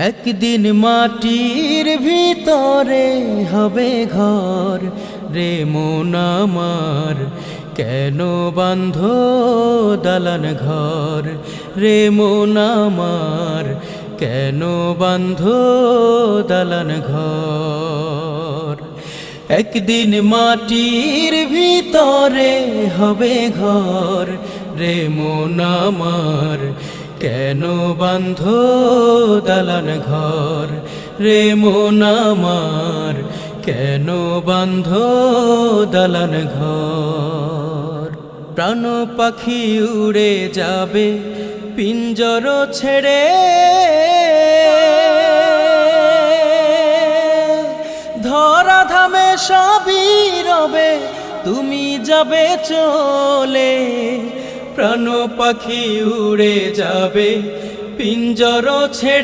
একদিন মাটির ভিতরে হবে ঘর রে মন আমার, কেন বাঁধো দালান ঘর রে মন আমার, কেন বাঁধো দালান ঘর। একদিন মাটির ভিতরে হবে ঘর রে মন আমার, কেন বাঁধো দালান ঘর রে মন আমার, কেন বাঁধো দালান ঘর। প্রাণ পাখি উড়ে যাবে পিঞ্জর ছেড়ে, ধরা ধামে সবই রবে তুমি যাবে চলে। প্রাণ পাখি উড়ে যাবে পিঞ্জর ছেড়ে।